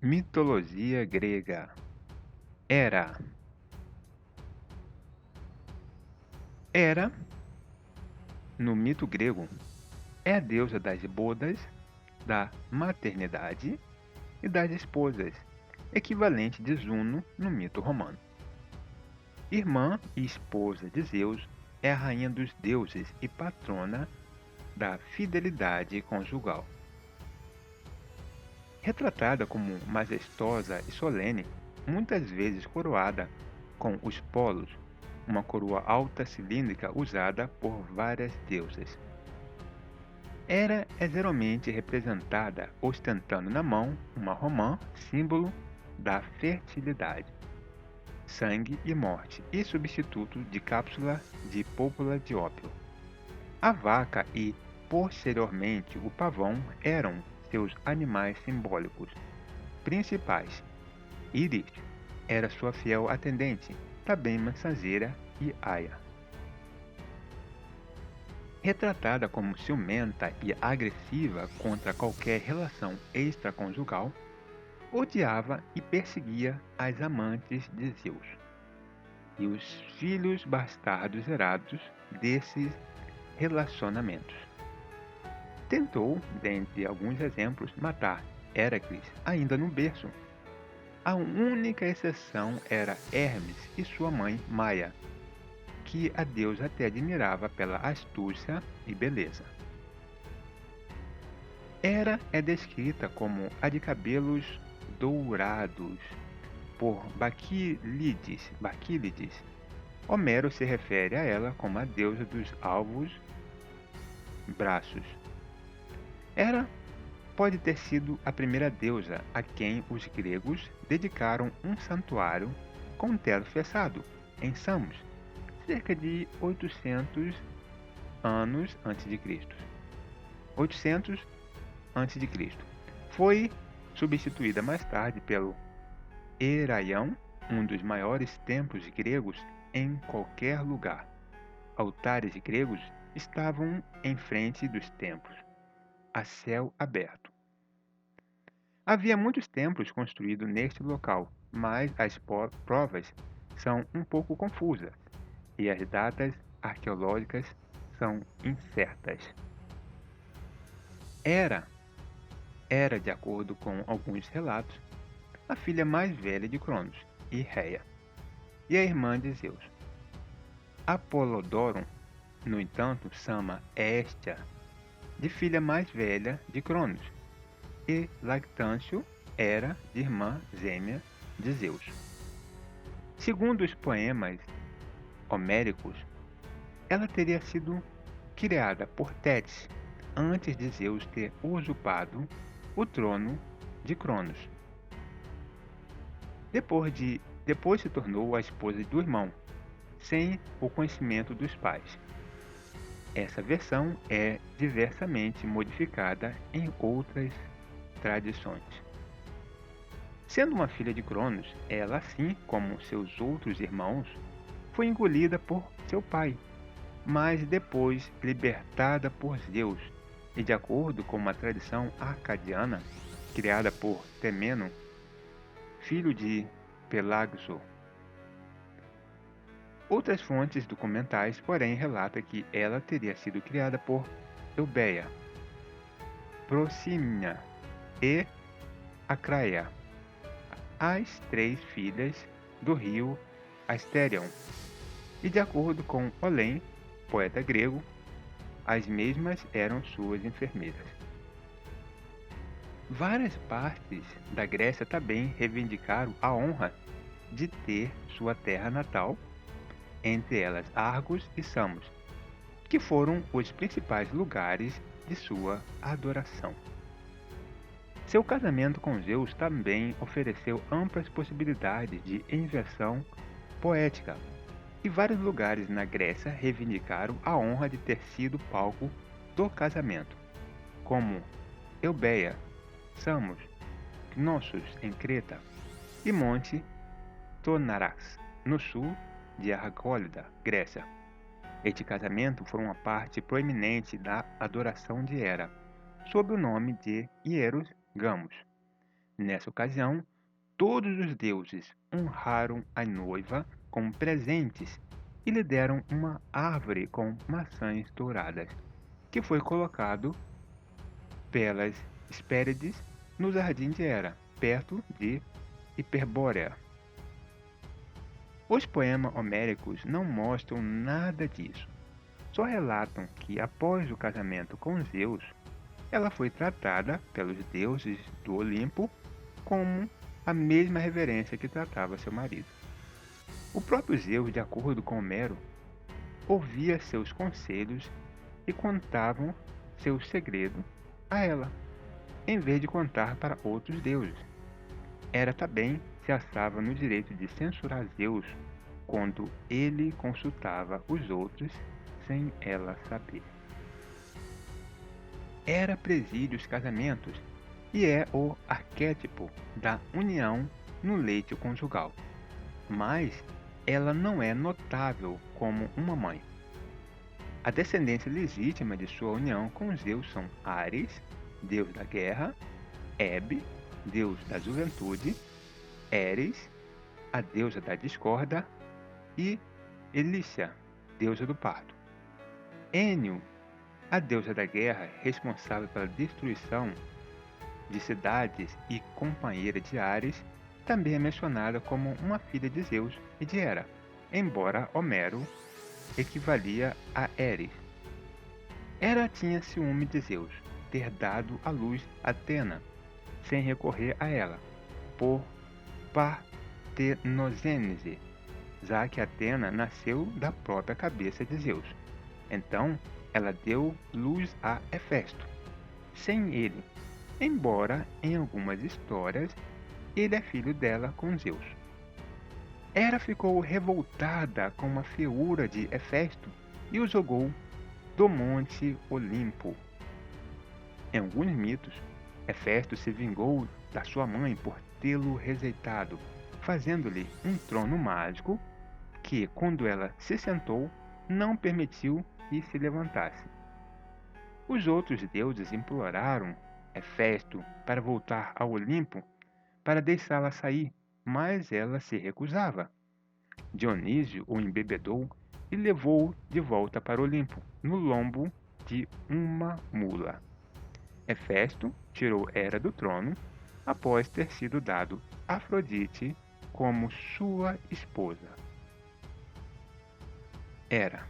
Mitologia grega. Hera. Hera, no mito grego, é a deusa das bodas, da maternidade e das esposas, equivalente de Juno no mito romano. Irmã e esposa de Zeus, é a rainha dos deuses e patrona da fidelidade conjugal. Retratada como majestosa e solene, muitas vezes coroada com os polos, uma coroa alta cilíndrica usada por várias deusas. Hera é geralmente representada ostentando na mão uma romã, símbolo da fertilidade, sangue e morte, e substituto de cápsula de púrpura de ópio. A vaca e, posteriormente, o pavão eram seus animais simbólicos principais. Íris era sua fiel atendente, também mensageira e aia. Retratada como ciumenta e agressiva contra qualquer relação extraconjugal, odiava e perseguia as amantes de Zeus e os filhos bastardos herados desses relacionamentos. Tentou, dentre alguns exemplos, matar Heracles ainda no berço. A única exceção era Hermes e sua mãe Maia, que a deusa até admirava pela astúcia e beleza. Hera é descrita como a de cabelos dourados por Baquílides. Homero se refere a ela como a deusa dos alvos braços. Hera pode ter sido a primeira deusa a quem os gregos dedicaram um santuário com teto fechado em Samos, cerca de 800 anos antes de Cristo. 800 antes de Cristo. Foi substituída mais tarde pelo Heraion, um dos maiores templos gregos em qualquer lugar. Altares gregos estavam em frente dos templos, a céu aberto. Havia muitos templos construídos neste local, mas as provas são um pouco confusas e as datas arqueológicas são incertas. Era, de acordo com alguns relatos, a filha mais velha de Cronos e Rhea, e a irmã de Zeus. Apolodoro, no entanto, chama Hestia de filha mais velha de Cronos, e Lactâncio era de irmã gêmea de Zeus. Segundo os poemas homéricos, ela teria sido criada por Tétis antes de Zeus ter usurpado o trono de Cronos. Depois se tornou a esposa do irmão, sem o conhecimento dos pais. Essa versão é diversamente modificada em outras tradições. Sendo uma filha de Cronos, ela, assim como seus outros irmãos, foi engolida por seu pai, mas depois libertada por Zeus, e de acordo com uma tradição arcadiana, criada por Temeno, filho de Pelasgo. Outras fontes documentais, porém, relatam que ela teria sido criada por Eubeia, Procímnia e Acraia, as três filhas do rio Asterion. E de acordo com Olém, poeta grego, as mesmas eram suas enfermeiras. Várias partes da Grécia também reivindicaram a honra de ter sua terra natal, entre elas Argos e Samos, que foram os principais lugares de sua adoração. Seu casamento com Zeus também ofereceu amplas possibilidades de inversão poética, e vários lugares na Grécia reivindicaram a honra de ter sido palco do casamento, como Eubeia, Samos, Knossos em Creta e Monte Tonaras, no sul de Argólida, Grécia. Este casamento foi uma parte proeminente da adoração de Hera, sob o nome de Hieros Gamos. Nessa ocasião, todos os deuses honraram a noiva com presentes e lhe deram uma árvore com maçãs douradas, que foi colocado pelas Hespérides no jardim de Hera, perto de Hiperbórea. Os poemas homéricos não mostram nada disso. Só relatam que, após o casamento com Zeus, ela foi tratada pelos deuses do Olimpo como a mesma reverência que tratava seu marido. O próprio Zeus, de acordo com Homero, ouvia seus conselhos e contavam seus segredos a ela, em vez de contar para outros deuses. Hera também se achava no direito de censurar Zeus quando ele consultava os outros sem ela saber. Hera preside os casamentos e é o arquétipo da união no leito conjugal, mas ela não é notável como uma mãe. A descendência legítima de sua união com Zeus são Ares, deus da guerra, Hebe, deus da juventude, Eris, a deusa da discórdia, e Elícia, deusa do parto. Ênio, a deusa da guerra responsável pela destruição de cidades e companheira de Ares, também é mencionada como uma filha de Zeus e de Hera, embora Homero equivalia a Eris. Hera tinha ciúme de Zeus ter dado à luz Atena, sem recorrer a ela, por partenogênese, já que Atena nasceu da própria cabeça de Zeus. Então, ela deu luz a Hefesto, sem ele, embora em algumas histórias ele é filho dela com Zeus. Hera ficou revoltada com uma feiura de Hefesto e o jogou do Monte Olimpo. Em alguns mitos, Hefesto se vingou da sua mãe por tê-lo rejeitado, fazendo-lhe um trono mágico que, quando ela se sentou, não permitiu que se levantasse. Os outros deuses imploraram Hefesto para voltar ao Olimpo para deixá-la sair, mas ela se recusava. Dionísio o embebedou e levou-o de volta para o Olimpo, no lombo de uma mula. Hefesto tirou Hera do trono após ter sido dado Afrodite como sua esposa. Hera